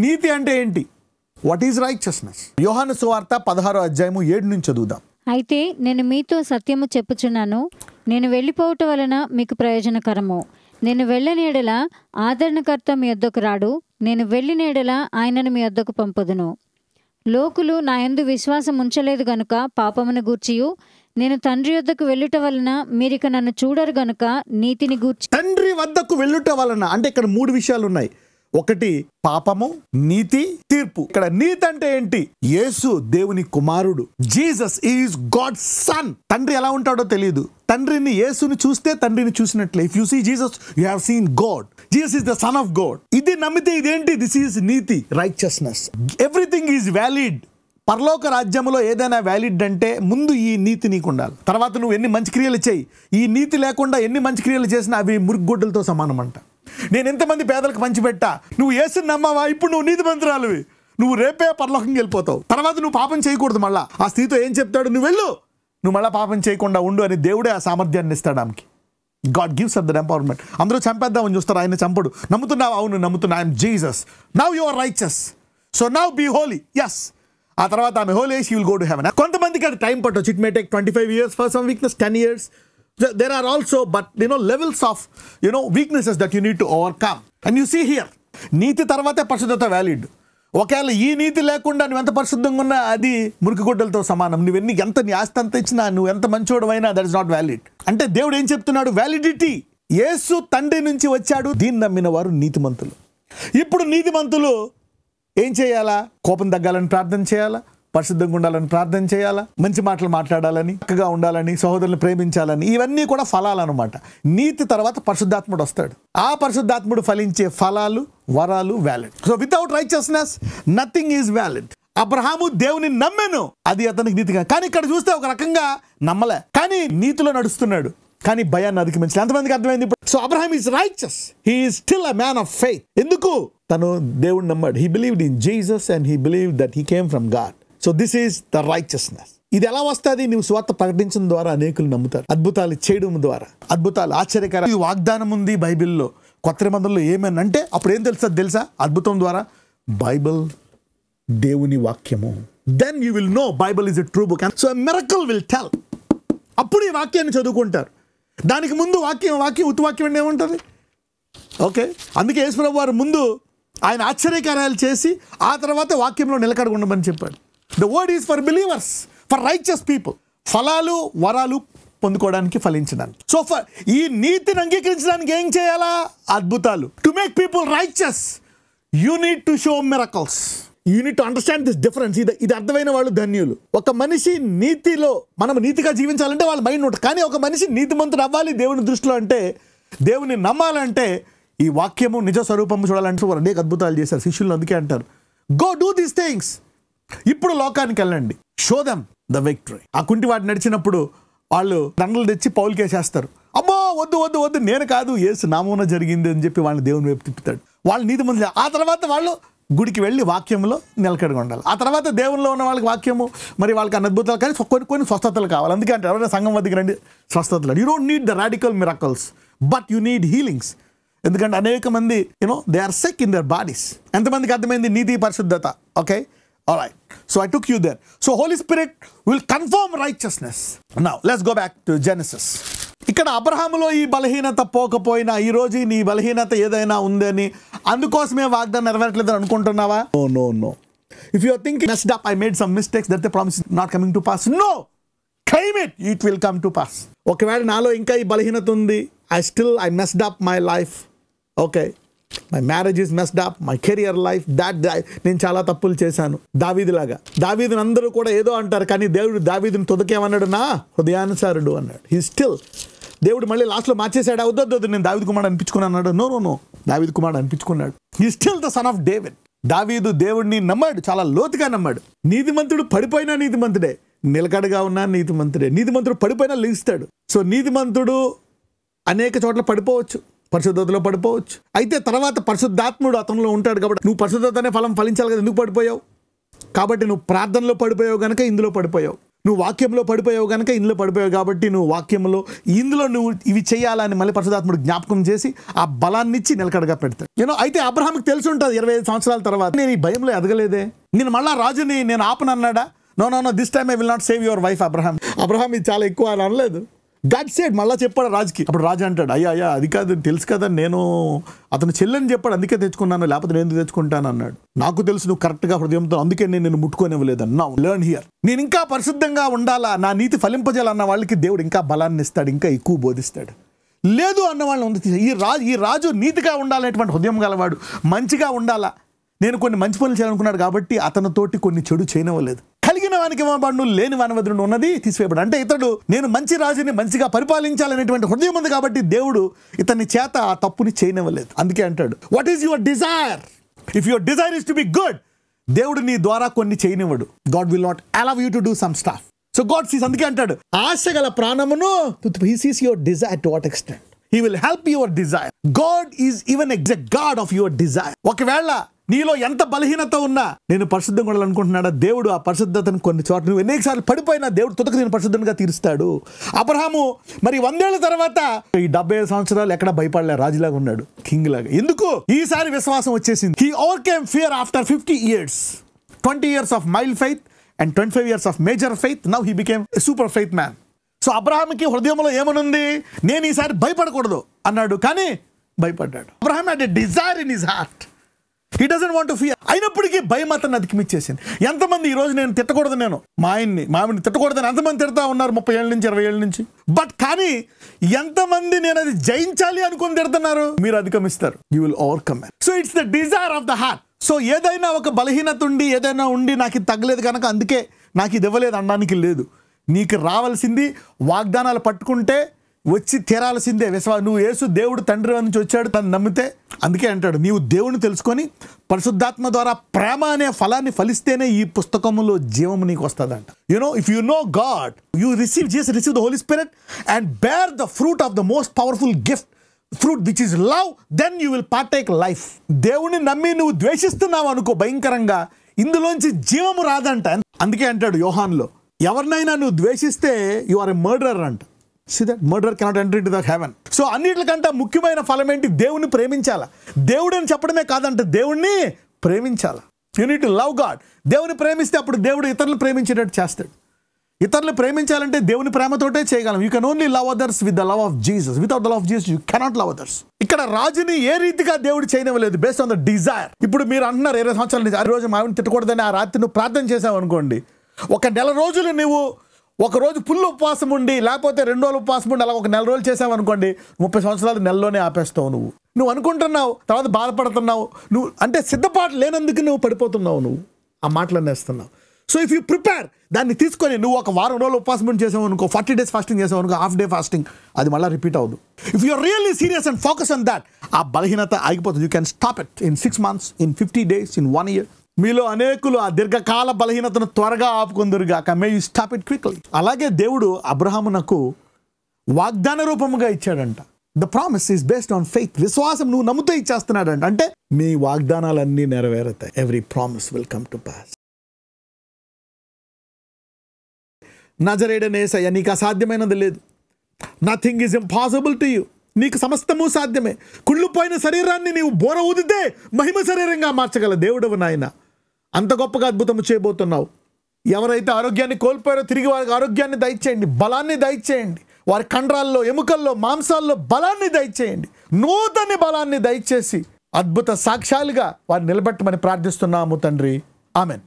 నీతి అంటే ఏంటి? What is righteousness? యోహాను సువార్త 16వ అధ్యాయము 7 నుంచి చదువుదాం. అయితే నేను మీతో సత్యము చెప్పుచున్నాను, నేను వెళ్ళిపోవటం వలన మీకు ప్రయోజనకరము. నేను వెళ్ళని ఎడల ఆదరణకర్త మీ యొద్దకు రాడు, నేను వెళ్ళిన ఎడల ఆయనను మీ యొద్దకు పంపుదును. లోకులు నా యందు విశ్వాసం ఉంచలేదు గనుక పాపమును గూర్చియు, నేను తండ్రి వద్దకు వెళ్ళుట వలన మీరిక నన్ను చూడరు గనుక నీతిని గూర్చి. తండ్రి వద్దకు వెళ్ళుట వలన అంటే ఇక్కడ 3 విషయాలు ఉన్నాయి. ఒకటి పాపము, నీతి, తీర్పు. ఇక్కడ నీతి అంటే ఏంటి? యేసు దేవుని కుమారుడు. Jesus is God's son. తండ్రి ఎలా ఉంటాడో తెలియదు. తండ్రిని, యేసుని చూస్తే తండ్రిని చూసినట్లే. If you see Jesus you have seen God. Jesus is the son of God. ఇది నమ్మితే ఇదేంటి? దిస్ ఈజ్ నీతి, రైచియస్నెస్. Everything is valid. పరలోక రాజ్యంలో ఏదైనా వ్యాలిడ్ అంటే ముందు ఈ నీతి నీకు ఉండాలి. తర్వాత నువ్వు ఎన్ని మంచి క్రియలు చేయి. ఈ నీతి లేకుండా ఎన్ని మంచి క్రియలు చేసినా అవి మురుగుగొడ్డలతో సమానం అంట. నేను ఎంతమంది పేదలకు పంచిపెట్టా, నువ్వు యేసుని నమ్మావా, ఇప్పుడు నువ్వు నీతిమంతురాలివి, నువ్వు రేపే పరలోకంకి వెళ్ళిపోతావు. తర్వాత నువ్వు పాపం చేయకూడదు. మళ్ళా ఆ స్త్రీతో ఏం చెప్తాడు? నువ్వు వెళ్ళు, నువ్వు మళ్ళీ పాపం చేయకుండా ఉండు అని దేవుడే ఆ సామర్థ్యాన్ని ఇస్తాడు ఆమెకి. God gives us that empowerment. అందరూ చంపేద్దామని చూస్తారు, ఆయన చంపడు. నమ్ముతున్నావు? అవును నమ్ముతున్నా. I am Jesus. Now you are righteous, so now be holy. Yes. ఆ తర్వాత ఆమె holy, she will go to heaven. కొంతమందికి అది టైం పట్టొచ్చు. It may take 25 years for some weakness, 10 years. There are also, but levels of weaknesses that you need to overcome. And you see here, నీతి తర్వాతే పరిశుద్ధత valid. ఒకవేళ ఈ నీతి లేకుండా నువ్వు ఎంత పరిశుద్ధంగా ఉన్నా అది మురికిగుడ్డలతో సమానం. నువ్వెన్ని ఎంత నీ ఆస్తి అంత ఇచ్చినా, నువ్వు ఎంత మంచోడవైనా, దట్ ఇస్ నాట్ వ్యాలిడ్. అంటే దేవుడు ఏం చెప్తున్నాడు? వ్యాలిడిటీ. యేసు తండ్రి నుంచి వచ్చాడు. దీన్ని నమ్మిన వారు నీతిమంతులు. ఇప్పుడు నీతిమంతులు ఏం చేయాలా? కోపం తగ్గాలని ప్రార్థన చేయాలా, పరిశుద్ధంగా ఉండాలని ప్రార్థన చేయాలా, మంచి మాటలు మాట్లాడాలని, చక్కగా ఉండాలని, సహోదరులను ప్రేమించాలని. ఇవన్నీ కూడా ఫలాలు అనమాట. నీతి తర్వాత పరిశుద్ధాత్ముడు వస్తాడు. ఆ పరిశుద్ధాత్ముడు ఫలించే ఫలాలు, వరాలు valid. So without righteousness nothing is valid. Abraham దేవుని నమ్మెను, అది అతనికి నీతిగా. కానీ ఇక్కడ చూస్తే ఒక రకంగా నమ్మలే, కానీ నీతిలో నడుస్తున్నాడు, కానీ భయాన్ని అధిగమించలేదు. ఎంతమందికి అర్థమైంది ఇప్పుడు? So Abraham is righteous. He is still a man of faith. ఎందుకు? తను దేవుడిని నమ్మాడు. He believed in Jesus and he believed that he came from God. So this is the righteousness. ఇది ఎలా వస్తుంది? నువ్వు స్వార్థ ప్రకటించడం ద్వారా అనేకులు నమ్ముతారు. అద్భుతాలు చేయడం ద్వారా, అద్భుతాలు, ఆశ్చర్యకర ఈ వాగ్దానం ఉంది బైబిల్లో. కొత్త నిబంధనలో ఏమేనంటే అప్పుడు ఏం తెలుస్తుంది తెలుసా? అద్భుతం ద్వారా బైబిల్ దేవుని వాక్యము. Then you will know Bible is a true book. So a miracle will tell. అప్పుడు ఈ వాక్యాన్ని చదువుకుంటారు. దానికి ముందు వాక్యం ఉత్తువాక్యం అంటే ఏముంటుంది? ఓకే, అందుకే యేసుప్రభు వారు ముందు ఆయన ఆశ్చర్యకార్యాలు చేసి ఆ తర్వాత వాక్యంలో నిలకడగా ఉండమని చెప్పాడు. The word is for believers, for righteous people. ఫలాలు, వరాలు పొందుకోవడానికి, ఫలించడానికి. సో ఈ నీతిని అంగీకరించడానికి ఏం చేయాలా? అద్భుతాలు. To make people righteous you need to show miracles. You need to understand this difference. ఇది అర్థమైన వాళ్ళు ధన్యులు. ఒక మనిషి నీతిలో, మనం నీతిగా జీవించాలంటే వాళ్ళ మైండ్ ఉంటుంది. కానీ ఒక మనిషి నీతిమంతుడు అవ్వాలి దేవుని దృష్టిలో అంటే, దేవుని నమ్మాలంటే ఈ వాక్యము నిజ స్వరూపము చూడాలంటే వారు అనేక అద్భుతాలు చేశారు. శిష్యులు అందుకే అంటారు, గో డూ దీస్ థింగ్స్. ఇప్పుడు లోకానికి వెళ్ళండి, షో దెమ్ ద విక్టరీ. ఆ కుంటివాడు నడిచినప్పుడు వాళ్ళు దండలు తెచ్చి పౌలుకి వేసేస్తారు. అమ్మో వద్దు వద్దు వద్దు, నేను కాదు, యేసు నామమున జరిగింది అని చెప్పి వాళ్ళని దేవుని వైపు తిప్పుతాడు. వాళ్ళు నీతిమంతులు. ఆ తర్వాత వాళ్ళు గుడికి వెళ్ళి వాక్యంలో నిలకడగా ఉండాలి. ఆ తర్వాత దేవునిలో ఉన్న వాళ్ళకి వాక్యము, మరి వాళ్ళకి అద్భుతాలు, కానీ కొన్ని స్వస్థతలు కావాలి. అందుకే అంటే ఎవరైనా సంఘం వద్దకు రండి, స్వస్థతలు. You don't need the radical miracles, but you need healings. ఎందుకంటే అనేక మంది they are sick in their bodies. ఎంతమందికి అర్థమైంది నీతి, పరిశుద్ధత? Okay, alright. So I took you there. So Holy Spirit will confirm righteousness. Now let's go back to Genesis. ఇక్కడ అబ్రహాములో ఈ బలహీనత పోకపోయినా ఈ రోజు నీ బలహీనత ఏదైనా ఉందని, అందుకోసమే వాగ్దానం నెరవేరట్లేదని అనుకుంటున్నావా? No no no. If you are thinking messed up, I made some mistakes, that the promise not coming to pass. No, claim it, it will come to pass. ఒకవేళ నాలో ఇంకా ఈ బలహీనత ఉంది, I messed up my life. Okay, my marriage is messed up, my career life, నేను చాలా తప్పులు చేశాను. దావీదులాగా. దావీదుని అందరూ కూడా ఏదో అంటారు, కానీ దేవుడు దావీదుని తుదకేమన్నాడు? నా హృదయానుసారుడు అన్నాడు. He still. దేవుడు మళ్ళీ లాస్ట్లో మార్చేశాడు. వద్దు, నేను దావీదు కుమారుడు అనిపించుకున్నాను అన్నాడు. నో, దావీదు కుమారుడు అనిపించుకున్నాడు. He still the son of David. Daveedu దేవుడిని నమ్మాడు, చాలా లోతుగా నమ్మాడు. నీతిమంతుడు పడిపోయినా నీతిమంతుడే, నిలకడగా ఉన్నా నీతిమంతుడే. నీతిమంతుడు పడిపోయినా లేస్తాడు. సో నీతిమంతుడు అనేక చోట్ల పడిపోవచ్చు, పరిశుద్ధతలో పడిపోవచ్చు. అయితే తర్వాత పరిశుద్ధాత్ముడు అతనిలో ఉంటాడు కాబట్టి నువ్వు పరిశుద్ధతనే ఫలం ఫలించాలి కదా. ఎందుకు పడిపోయావు? కాబట్టి నువ్వు ప్రార్థనలో పడిపోయావు కనుక ఇందులో పడిపోయావు. నువ్వు వాక్యంలో పడిపోయావు కనుక ఇందులో పడిపోయావు కాబట్టి నువ్వు వాక్యంలో ఇందులో నువ్వు ఇవి చేయాలని మళ్ళీ పరిశుద్ధాత్ముడు జ్ఞాపకం చేసి ఆ బలాన్ని ఇచ్చి నిలకడగా పెడతాడు. అయితే అబ్రహాంకి తెలిసి ఉంటుంది 25 సంవత్సరాల తర్వాత నేను ఈ భయంలో ఎదగలేదే, నేను మళ్ళా రాజుని నేను ఆపనన్నాడా? No this time I will not save your wife Abraham ఇది చాలా ఎక్కువ అని అనలేదు. గాడ్ సెడ్ మళ్ళీ చెప్పాడు రాజుకి. అప్పుడు రాజు అంటాడు, అయ్యా అది కాదు, తెలుసు కదా నేను అతను చెల్లెని చెప్పాడు అందుకే తెచ్చుకున్నాను, లేకపోతే నేను తెచ్చుకుంటాను అన్నాడు. నాకు తెలుసు నువ్వు కరెక్ట్గా హృదయంతో, అందుకే నేను ముట్టుకోనివ్వలేదు. Now learn here. నేను ఇంకా పరిశుద్ధంగా ఉండాలా, నా నీతి ఫలింపజేయాలన్న వాళ్ళకి దేవుడు ఇంకా బలాన్ని ఇస్తాడు, ఇంకా ఎక్కువ బోధిస్తాడు. లేదు అన్న వాళ్ళని ఉంది. ఈ రాజు నీతిగా ఉండాలనేటువంటి హృదయం గలవాడు, మంచిగా ఉండాలా, నేను కొన్ని మంచి పనులు చేయాలనుకున్నాడు కాబట్టి అతనితోటి కొన్ని చెడు చేయనివ్వలేదు. కలిగిన వానికి ఇవ్వబడును, లేని వాని వద్ద ఉన్నది తీసివేయబడు. అంటే ఇతడు నేను మంచి రాజుని మంచిగా పరిపాలించాలనేటువంటి హృదయం ఉంది కాబట్టి దేవుడు ఇతని చేత ఆ తప్పుని చేయనివ్వలేదు. అందుకే అంటాడు, what is your desire? If your desire is to be good, దేవుడు నీ ద్వారా కొన్ని చేయనివ్వడు. God will not allow you to do some stuff. So God sees, అందుకే అంటాడు ఆశ గల ప్రాణమును, he sees your desire to what extent. He will help your desire. God is even exact God of your desire. ఒకవేళ నీలో ఎంత బలహీనత ఉన్నా నేను పరిశుద్ధంగా ఉండాలనుకుంటున్నాడా, దేవుడు ఆ పరిశుద్ధతను కొన్ని చోట్ల నువ్వు ఎన్నిసార్లు పడిపోయినా దేవుడు తుదకు నేను పరిశుద్ధంగా తీరుస్తాడు. అబ్రహాము మరి 100 ఏళ్ల తర్వాత ఈ 75 సంవత్సరాలు ఎక్కడ భయపడలే, రాజులాగా ఉన్నాడు, కింగ్ లాగా. ఎందుకు? ఈసారి విశ్వాసం వచ్చేసింది. He overcame fear after 50 years, 20 years of mild faith and 25 years of major faith. Now he became a super faith man. So అబ్రహాంకి హృదయంలో ఏమనుంది, నేను ఈసారి భయపడకూడదు అన్నాడు, కానీ భయపడ్డాడు. Abraham had a desire in his heart. He doesn't want to fear. అయినప్పటికీ భయం అతన్ని అతికిమిచ్చేసింది. ఎంతమంది ఈరోజు నేను తిట్టకూడదు, నేను మావిని తిట్టకూడదని ఎంతమంది తిడతా ఉన్నారు 30 ఏళ్ళ నుంచి 20 ఏళ్ళ నుంచి. బట్ కానీ ఎంతమంది నేను అది జయించాలి అనుకుని తిడుతున్నారు, మీరు అధిగమిస్తారు. You will overcome. So it's the desire of the heart. So ఏదైనా ఒక బలహీనత ఉండి ఏదైనా ఉండి నాకు ఇది తగ్గలేదు కనుక అందుకే నాకు ఇది ఇవ్వలేదు అనడానికి లేదు. నీకు రావాల్సింది వాగ్దానాలు పట్టుకుంటే వచ్చి తీరాల్సిందే. నువ్వు యేసు దేవుడు తండ్రి నుంచి వచ్చాడు, తను నమ్మితే. అందుకే అంటాడు, నీవు దేవుని తెలుసుకొని పరిశుద్ధాత్మ ద్వారా ప్రేమ అనే ఫలాన్ని ఫలిస్తేనే ఈ పుస్తకములో జీవము నీకు వస్తుందంట. If you know God, you receive the Holy Spirit and bear the fruit of the most powerful gift, fruit which is love, then you will partake life. దేవుని నమ్మి నువ్వు ద్వేషిస్తున్నావు అనుకో భయంకరంగా, ఇందులోంచి జీవము రాదంట. అందుకే అంటాడు యోహాన్లో, ఎవరినైనా నువ్వు ద్వేషిస్తే యు ఆర్ ఎ మర్డరర్ అంట. See that murderer cannot enter into the heaven. So అన్నిటికంటే ముఖ్యమైన ఫలం ఏంటి? దేవుని ప్రేమించాలా. దేవుడు అని చెప్పడమే కాదంటే దేవుణ్ణి ప్రేమించాలా. You need to love God. దేవుని ప్రేమిస్తే అప్పుడు దేవుడు ఇతరులు ప్రేమించేటట్టు చేస్తాడు. ఇతరులు ప్రేమించాలంటే దేవుని ప్రేమతోటే చేయగలం. You can only love others with the love of Jesus. Without the love of Jesus you cannot love others. ఇక్కడ రాజుని ఏ రీతిగా దేవుడు చేయనివ్వలేదు, బేస్డ్ ఆన్ ద డిజైర్. ఇప్పుడు మీరు అంటున్నారు 20 సంవత్సరాల నుంచి ఆ రోజు మావిని తిట్టకూడదని ఆ రాత్రి నువ్వు ప్రార్థన చేసావు అనుకోండి, 1 నెల రోజులు నువ్వు ఒక రోజు ఫుల్ ఉపవాసం ఉండి లేకపోతే 2 రోజులు ఉపవాసం ఉండి అలా 1 నెల రోజులు చేసావు అనుకోండి, 30 సంవత్సరాలు నెలలోనే ఆపేస్తావు. నువ్వు అనుకుంటున్నావు, తర్వాత బాధపడుతున్నావు. నువ్వు అంటే సిద్ధపాటు లేనందుకు నువ్వు పడిపోతున్నావు, నువ్వు ఆ మాటలన్నీ వేస్తున్నావు. సో ఇఫ్ యూ ప్రిపేర్, దాన్ని తీసుకొని నువ్వు 1 వారం రోజులు ఉపవాసం చేసావు అనుకో, 40 days ఫాస్టింగ్ చేసావు అనుకో, హాఫ్ డే ఫాస్టింగ్, అది మళ్ళీ రిపీట్ అవ్వదు. If you are really serious and focus on that, ఆ బలహీనత ఆగిపోతుంది. You can stop it in 6 months, in 50 days, in 1 year. మీలో అనేకులు ఆ దీర్ఘకాల బలహీనతను త్వరగా ఆపుకుందురుగాక. May you stop it quickly. అలాగే దేవుడు అబ్రహామునకు వాగ్దాన రూపముగా ఇచ్చాడంట. The promise is based on faith. విశ్వాసం నువ్వు నమ్ముతూ ఇచ్చేస్తున్నాడంట. అంటే మీ వాగ్దానాలన్నీ నెరవేరుతాయి. Every promise will come to pass. నజరేయుడైన యేసయ్య, నీకు అసాధ్యమైనది లేదు. Nothing is impossible to you. నీకు సమస్తము సాధ్యమే. కుళ్ళిపోయిన శరీరాన్ని నీవు బోర ఊదితే మహిమ శరీరంగా మార్చగల దేవుడవు నాయన. అంత గొప్పగా అద్భుతము చేయబోతున్నావు. ఎవరైతే ఆరోగ్యాన్ని కోల్పోయారో తిరిగి వారికి ఆరోగ్యాన్ని దయచేయండి, బలాన్ని దయచేయండి. వారి కండరాల్లో, ఎముకల్లో, మాంసాల్లో బలాన్ని దయచేయండి. నూతన బలాన్ని దయచేసి అద్భుత సాక్ష్యాలుగా వారిని నిలబెట్టమని ప్రార్థిస్తున్నాము తండ్రి. ఆమెన్.